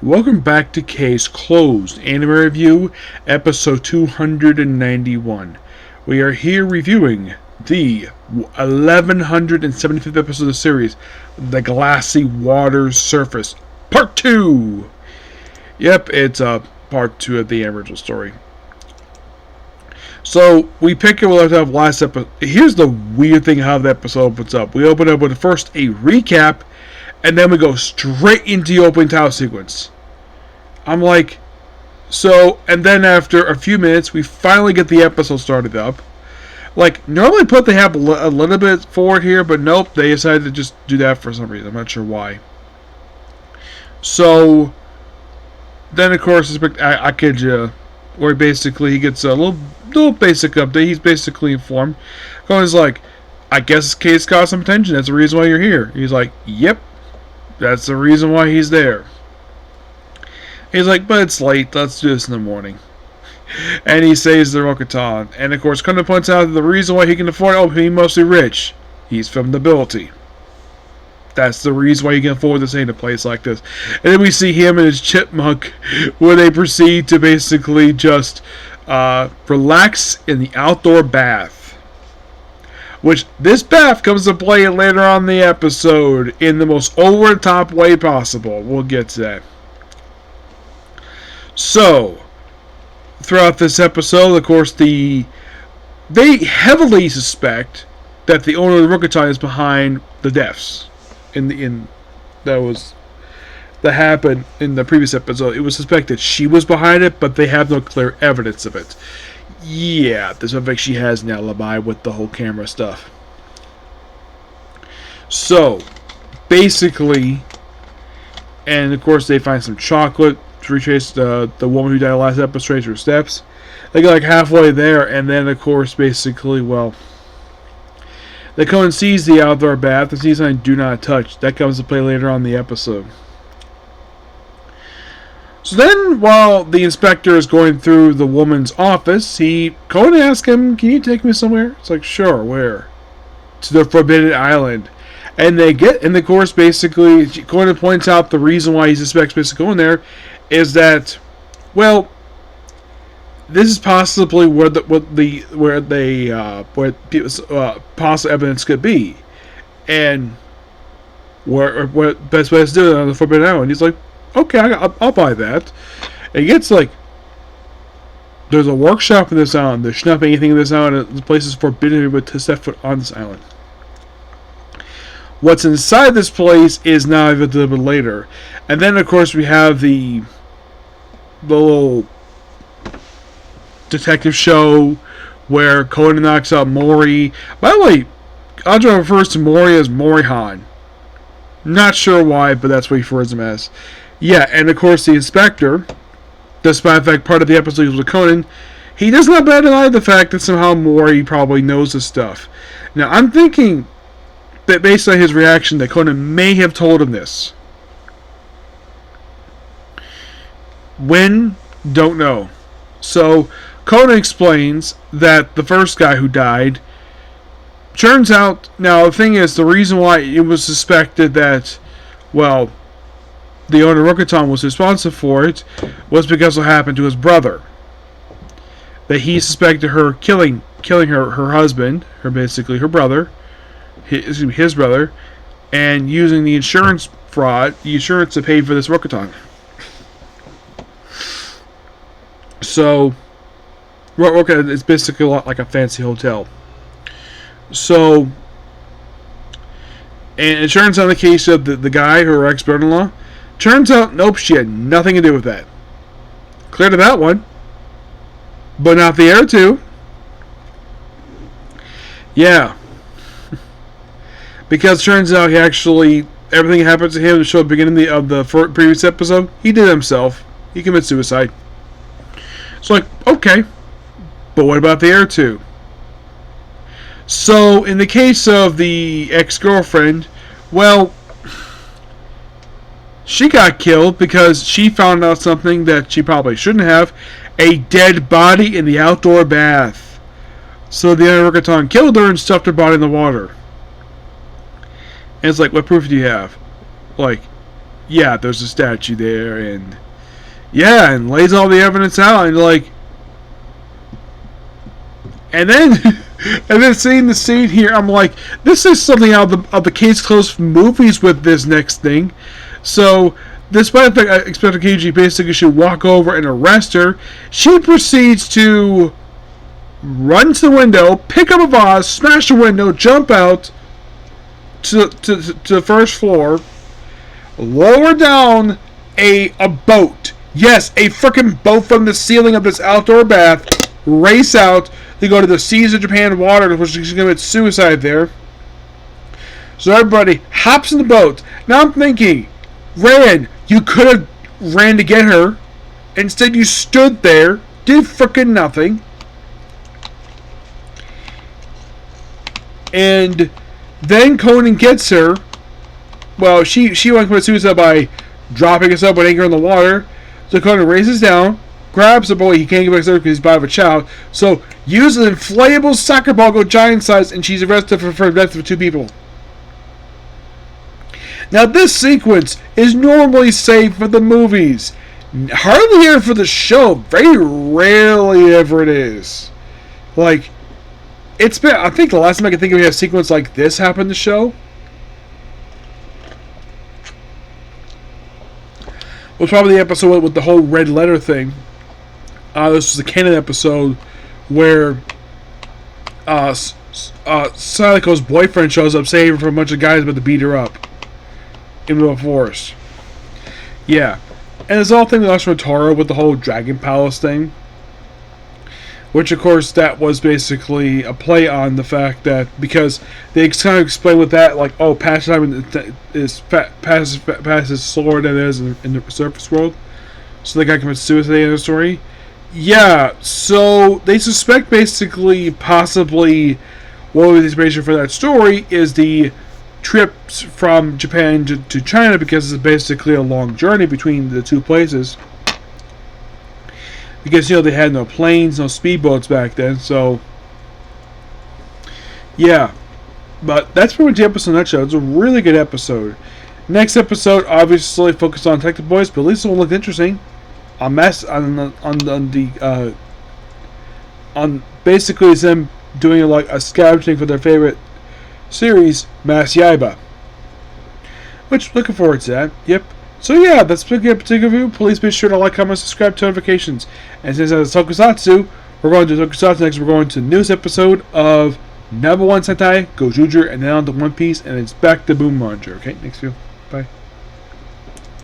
Welcome back to Case Closed, Anime Review, episode 291. We are here reviewing the 1175th episode of the series, The Glassy Water's Surface, Part 2! Yep, it's Part 2 of the original story. So, we pick it we left off last episode. Here's the weird thing how the episode opens up. We open up with first a recap, and then we go straight into the opening title sequence. I'm like, so, and then after a few minutes, we finally get the episode started up. Like, normally they have a little bit forward here, but nope, they decided to just do that for some reason. I'm not sure why. So, then of course, Akija, where basically he gets a little basic update. He's basically informed. Goes like, I guess this case got some attention. That's the reason why you're here. He's like, yep, that's the reason why he's there. He's like, but it's late. Let's do this in the morning. And he saves the Rokutan. And of course, Conan points out that the reason why he can afford it, he's mostly rich. He's from nobility. That's the reason why he can afford to stay in a place like this. And then we see him and his chipmunk, where they proceed to basically just relax in the outdoor bath. Which, this bath comes to play later on in the episode in the most over-the-top way possible. We'll get to that. So, throughout this episode, of course, they heavily suspect that the owner of the Rokutan is behind the deaths. That happened in the previous episode. It was suspected she was behind it, but they have no clear evidence of it. Yeah, there's no fact she has an alibi with the whole camera stuff. So, basically, and of course they find some chocolate to retrace the woman who died last episode, trace her steps. They get like halfway there, and then of course basically, well, they come and sees the outdoor bath and sees something do not touch. That comes to play later on in the episode. So then, while the inspector is going through the woman's office, Conan asks him, "Can you take me somewhere?" It's like, "Sure, where?" "To the Forbidden Island." And of course, basically, Conan points out the reason why he suspects basically going there is that, well, this is possibly where possible evidence could be, and where best way to do it on the Forbidden Island. He's like, okay, I'll buy that. And he gets like, there's a workshop in this island. There should not be anything in this island. The place is forbidden to step foot on this island. What's inside this place is now a little bit later, and then of course we have the little detective show where Conan knocks out Mori. By the way, Audra refers to Mori as Morihan. Not sure why, but that's what he refers to him as. Yeah, and of course the inspector, despite the fact part of the episode was with Conan, he does not deny the fact that somehow Mori probably knows this stuff. Now I'm thinking that based on his reaction that Conan may have told him this. When? Don't know. So, Conan explains that the first guy who died, turns out, now the thing is, the reason why it was suspected that, well, the owner of Rokutan was responsible for it, was because of what happened to his brother. That he suspected her killing her husband, her brother, his brother, and using the insurance to pay for this Rokutan. So, Rokutan is basically a lot like a fancy hotel. So, and it turns out in the case of the guy, her ex-brother-in-law, turns out, nope, she had nothing to do with that. Clear to that one. But not the other two. Yeah. Because it turns out everything happened to him to show at the beginning of the previous episode. He did it himself. He committed suicide. So okay. But what about the other two? So, in the case of the ex-girlfriend, well, she got killed because she found out something that she probably shouldn't have. A dead body in the outdoor bath. So the Rokutan killed her and stuffed her body in the water. And it's like, what proof do you have? Like, yeah, there's a statue there, and yeah, and lays all the evidence out, and like, and then and then seeing the scene here, I'm like, this is something out of the Case Closed movies with this next thing. So, despite the fact I expect KG basically should walk over and arrest her, she proceeds to run to the window, pick up a vase, smash the window, jump out to the first floor, lower down a boat. Yes, a freaking boat from the ceiling of this outdoor bath, race out. They go to the seas of Japan water, which is going to commit suicide there. So everybody hops in the boat. Now I'm thinking, Ran, you could have ran to get her. Instead, you stood there, did freaking nothing. And then Conan gets her. Well, she went to commit suicide by dropping herself with anchor in the water. So Conan races down, grabs the boy. He can't get back to her because he's by a child. So uses an inflatable soccer ball, go giant size, and she's arrested for the death of 2 people. Now this sequence is normally saved for the movies. Hardly here for the show. Very rarely ever it is. Like, it's been, I think the last time I can think of a sequence like this happen in the show was probably the episode with the whole red letter thing. This was a canon episode where Sadako's boyfriend shows up saving for a bunch of guys about to beat her up in the forest. Yeah. And this whole thing with Ashwatara with the whole Dragon Palace thing. Which, of course, that was basically a play on the fact that, because they kind of explain with that, like, oh, patch time passes slower than it is in the surface world. So the guy commits suicide in the story. Yeah, so they suspect basically, possibly, what was the inspiration for that story is the trips from Japan to China, because it's basically a long journey between the two places. Because, they had no planes, no speedboats back then, so yeah. But that's pretty much the episode in a nutshell. It's a really good episode. Next episode, obviously, focused on Detective Boys, but at least it will look interesting. On basically them doing like a scavenging for their favorite series, Mass Yaiba. Which, looking forward to that. Yep. So yeah, that's a particular review. Please be sure to like, comment, subscribe, turn notifications. And since it's Tokusatsu, we're going to Tokusatsu next. We're going to the newest episode of #1 Sentai, Gojuger, and then on to One Piece, and it's back to Boom Ranger. Okay, next video. Bye.